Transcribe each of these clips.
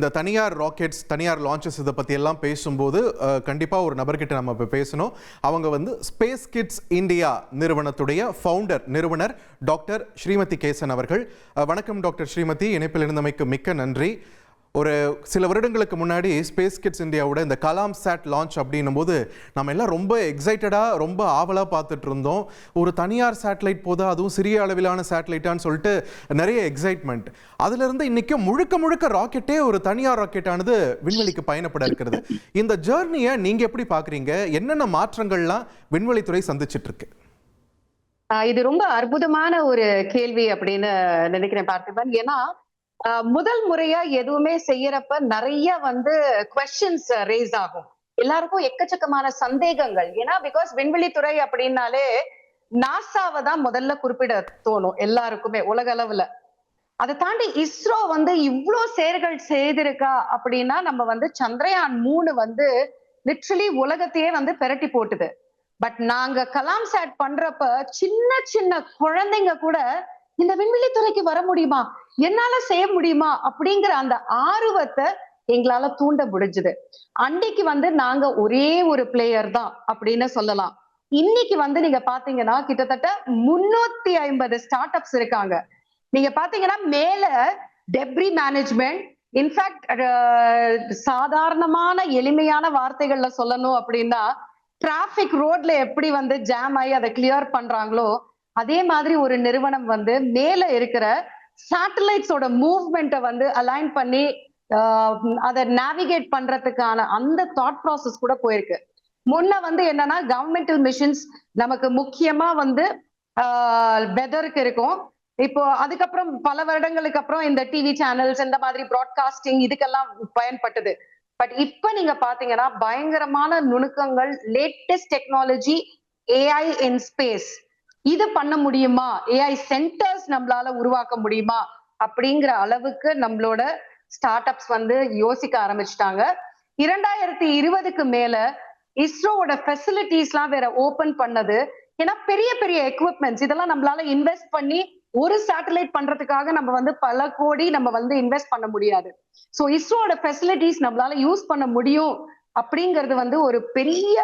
இந்த தனியார் ராக்கெட்ஸ், தனியார் லான்ச்சஸ் இதை பற்றி எல்லாம் பேசும்போது கண்டிப்பாக ஒரு நபர்கிட்ட நம்ம இப்போ பேசணும். அவங்க வந்து ஸ்பேஸ் கிட்ஸ் இந்தியா நிறுவனத்துடைய நிறுவனர் டாக்டர் ஸ்ரீமதி கேசன் அவர்கள். வணக்கம் டாக்டர் ஸ்ரீமதி, இணைப்பில் இருந்தமைக்கு மிக்க நன்றி. ஒரு சில வருடங்களுக்கு முன்னாடி ஸ்பேஸ் கிட்ஸ் இந்தியாவோட இந்த கலாம் சேட் லான்ச் அப்படின்னும் போது நம்ம எல்லாம் ரொம்ப எக்ஸைட்டடாக, ரொம்ப ஆவலாக பார்த்துட்டு இருந்தோம். ஒரு தனியார் சேட்டலைட் போதா, அதுவும் சிறிய அளவிலான சேட்டலைட்டான்னு சொல்லிட்டு நிறைய எக்ஸைட்மெண்ட். அதுலேருந்து இன்னைக்கு முழுக்க முழுக்க ராக்கெட்டே ஒரு தனியார் ராக்கெட்டானது விண்வெளிக்கு பயணப்பட இருக்கிறது. இந்த ஜேர்னியை நீங்கள் எப்படி பார்க்குறீங்க? என்னென்ன மாற்றங்கள்லாம் விண்வெளித்துறை சந்திச்சிட்டு இருக்கு? இது ரொம்ப அற்புதமான ஒரு கேள்வி அப்படின்னு நினைக்கிறேன் பார்த்திபன். ஏன்னா முதல் முறையா எதுவுமே செய்யறப்ப நிறைய கொஸ்டின்ஸ் ரேஸ் ஆகும். எல்லாருக்கும் எக்கச்சக்கமான சந்தேகங்கள். ஏன்னா பிகாஸ் விண்வெளித்துறை அப்படின்னாலே நாசாவை தான் முதல்ல குறிப்பிட தோணும் எல்லாருக்குமே உலக அளவுல. அதை தாண்டி இஸ்ரோ இவ்வளோ செயல்கள் செய்திருக்கா அப்படின்னா நம்ம சந்திரயான் 3 லிட்ரலி உலகத்தையே பெரட்டி போட்டுது. பட் நாங்க கலாம் சேட் பண்றப்ப சின்ன சின்ன குழந்தைங்க கூட இந்த விண்வெளித்துறைக்கு வர முடியுமா, என்னால செய்ய முடியுமா அப்படிங்கிற அந்த ஆர்வத்தை எங்களால தூண்ட முடிஞ்சுது. அன்னைக்கு நாங்க ஒரே ஒரு பிளேயர் தான் அப்படின்னு சொல்லலாம். இன்னைக்கு நீங்க பாத்தீங்கன்னா கிட்டத்தட்ட 350 ஸ்டார்ட் அப்ஸ் இருக்காங்க. நீங்க பாத்தீங்கன்னா மேல டெப்ரி மேனேஜ்மெண்ட், இன்ஃபேக்ட் சாதாரணமான எளிமையான வார்த்தைகள்ல சொல்லணும் அப்படின்னா டிராபிக் ரோட்ல எப்படி ஜாம் ஆகி அதை கிளியர் பண்றாங்களோ அதே மாதிரி ஒரு நிறுவனம் மேல இருக்கிற சேட்டலைட்ஸோட மூவ்மெண்ட்டை அலைன் பண்ணி அதை நேவிகேட் பண்றதுக்கான அந்த தாட் ப்ராசஸ் கூட போயிருக்கு. முன்ன என்னன்னா கவர்மெண்டல் மிஷன்ஸ் நமக்கு முக்கியமா வெதருக்கு இருக்கும். இப்போ அதுக்கப்புறம் பல வருடங்களுக்கு அப்புறம் இந்த டிவி சேனல்ஸ் இந்த மாதிரி ப்ராட்காஸ்டிங் இதுக்கெல்லாம் பயன்பட்டது. பட் இப்ப நீங்க பாத்தீங்கன்னா பயங்கரமான நுணுக்கங்கள், லேட்டஸ்ட் டெக்னாலஜி, ஏஐ இன் ஸ்பேஸ். இது பண்ண முடியுமா, ஏஐ சென்டர்ஸ் நம்மளால உருவாக்க முடியுமா அப்படிங்கிற அளவுக்கு நம்மளோட ஸ்டார்ட் அப்ஸ் யோசிக்க ஆரம்பிச்சிட்டாங்க. 2020க்கு மேல இஸ்ரோவோட ஃபெசிலிட்டிஸ் எல்லாம் வேற ஓபன் பண்ணது. ஏன்னா பெரிய பெரிய எக்யூப்மெண்ட்ஸ் இதெல்லாம் நம்மளால இன்வெஸ்ட் பண்ணி ஒரு சேட்டலைட் பண்றதுக்காக நம்ம பல கோடி நம்ம இன்வெஸ்ட் பண்ண முடியாது. சோ இஸ்ரோவோட ஃபெசிலிட்டிஸ் நம்மளால யூஸ் பண்ண முடியும் அப்படிங்கிறது ஒரு பெரிய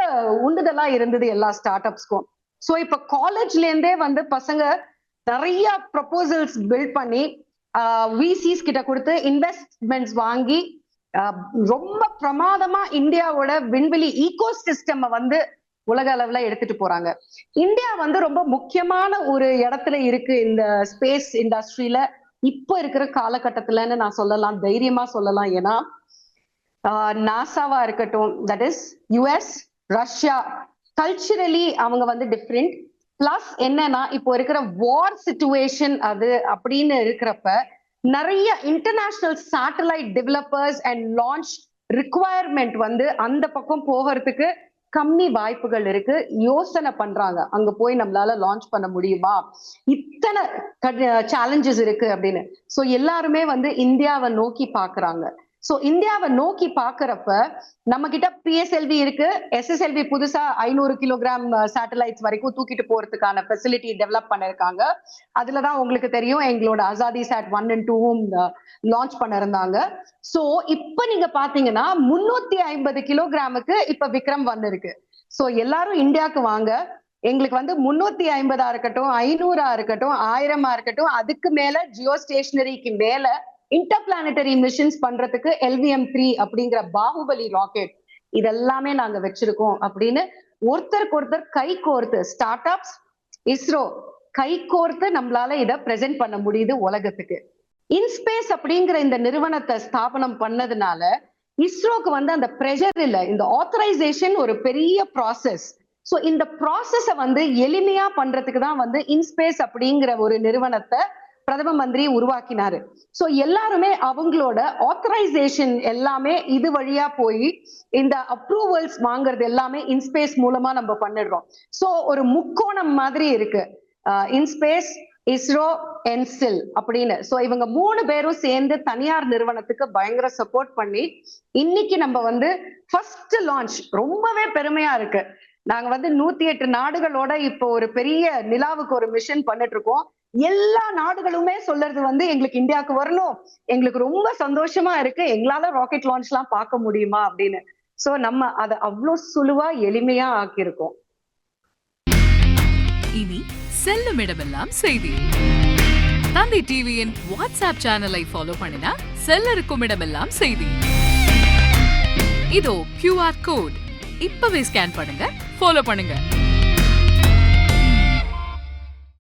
உந்துதலா இருந்தது எல்லா ஸ்டார்ட் அப்ஸ்க்கும். சோ இப்ப காலேஜ்ல இருந்தே பசங்க நிறைய ப்ரொபோசல்ஸ் பில்ட் பண்ணி விசிஸ் கிட்ட கொடுத்து இன்வெஸ்ட்மெண்ட்ஸ் வாங்கி ரொம்ப பிரமாதமா இந்தியாவோட விண்வெளி ஈகோ சிஸ்டம் உலக அளவுல எடுத்துட்டு போறாங்க. இந்தியா ரொம்ப முக்கியமான ஒரு இடத்துல இருக்கு இந்த ஸ்பேஸ் இண்டஸ்ட்ரியில இப்ப இருக்கிற காலகட்டத்துலன்னு நான் சொல்லலாம், தைரியமா சொல்லலாம். ஏன்னா நாசாவா இருக்கட்டும், that is US, Russia, culturally அவங்க டிஃப்ரெண்ட். பிளஸ் என்னன்னா இப்போ இருக்கிற வார் சிச்சுவேஷன் அது அப்படின்னு இருக்கிறப்ப நிறைய international satellite developers and launch requirement அந்த பக்கம் போகிறதுக்கு கம்மி வாய்ப்புகள் இருக்கு. யோசனை பண்றாங்க அங்க போய் நம்மளால லான்ச் பண்ண முடியுமா, இத்தனை சேலஞ்சஸ் இருக்கு அப்படின்னு. சோ எல்லாருமே இந்தியாவை நோக்கி பாக்குறாங்க. சோ இந்தியாவை நோக்கி பாக்குறப்ப நம்ம கிட்ட பிஎஸ்எல்வி இருக்கு, எஸ்எஸ்எல்வி புதுசா 500 கிலோகிராம் சேட்டலைட்ஸ் வரைக்கும் தூக்கிட்டு போறதுக்கான ஃபெசிலிட்டி டெவலப் பண்ணிருக்காங்க. அதுலதான் உங்களுக்கு தெரியும் எங்களோட அசாதி சேட் 1 and 2வும் லான்ச் பண்ண இருந்தாங்க. சோ இப்ப நீங்க பாத்தீங்கன்னா 350 கிலோகிராமுக்கு இப்ப விக்ரம் இருக்கு. சோ எல்லாரும் இந்தியாவுக்கு வாங்க. எங்களுக்கு 350 இருக்கட்டும், 500 இருக்கட்டும், 1000 இருக்கட்டும், அதுக்கு மேல ஜியோ ஸ்டேஷனரிக்கு மேல இன்டர்பிளானட்டரி மிஷன்ஸ் பண்றதுக்கு LVM-3 அப்படிங்கிற பாகுபலி ராக்கெட் இதெல்லாமே நாங்க வச்சிருக்கோம் அப்படின்னு ஒருத்தருக்கு ஒருத்தர் கை கோர்த்து ஸ்டார்ட் அப்ஸ், இஸ்ரோ கை கோர்த்து நம்மளால இதை பிரசென்ட் பண்ண முடியுது உலகத்துக்கு. இன்ஸ்பேஸ் அப்படிங்கிற இந்த நிறுவனத்தை ஸ்தாபனம் பண்ணதுனால இஸ்ரோக்கு அந்த பிரஷர் இல்ல, இந்த ஆத்தரைசேஷன் ஒரு பெரிய ப்ராசஸ். சோ இந்த ப்ராசஸ எளிமையா பண்றதுக்கு தான் இன்ஸ்பேஸ் அப்படிங்கிற ஒரு நிறுவனத்தை பிரதம மந்திரி உருவாக்கினாரு. சோ எல்லாருமே அவங்களோட ஆத்தரைசேஷன் எல்லாமே இது வழியா போய் இந்த அப்ரூவல்ஸ் வாங்குறது எல்லாமே இன்ஸ்பேஸ் மூலமா நம்ம பண்ணிடுறோம். சோ ஒரு முக்கோணம் மாதிரி இருக்கு இன்ஸ்பேஸ், இஸ்ரோ, என்சில் அப்படின்னு. சோ இவங்க 3 பேரும் சேர்ந்து தனியார் நிறுவனத்துக்கு பயங்கர சப்போர்ட் பண்ணி இன்னைக்கு நம்ம ஃபர்ஸ்ட் லான்ச் ரொம்பவே பெருமையா இருக்கு. நாங்க 108 நாடுகளோட இப்போ ஒரு பெரிய நிலாவுக்கு ஒரு மிஷன் பண்ணிட்டு இருக்கோம். எல்லா நாடுகளுமே சொல்றது வந்து எங்களுக்கு இந்தியாவுக்கு வரணும், எங்களுக்கு ரொம்ப சந்தோஷமா இருக்கு, எங்களால ராக்கெட் லான்ச் எல்லாம் பார்க்க முடியுமா அப்படின்னு. சோ நம்ம அதை அவ்வளவு சுலுவா எளிமையா ஆக்கியிருக்கோம். இனி செல்லும் இடமெல்லாம் செய்தி. தந்தி டிவியின் வாட்ஸ்அப் சேனலை ஃபாலோ பண்ணினா செல்ல இருக்கும் இடமெல்லாம் செய்தி. இதோ QR கோட் இப்பவே ஸ்கேன் பண்ணுங்க, ஃபாலோ பண்ணுங்க.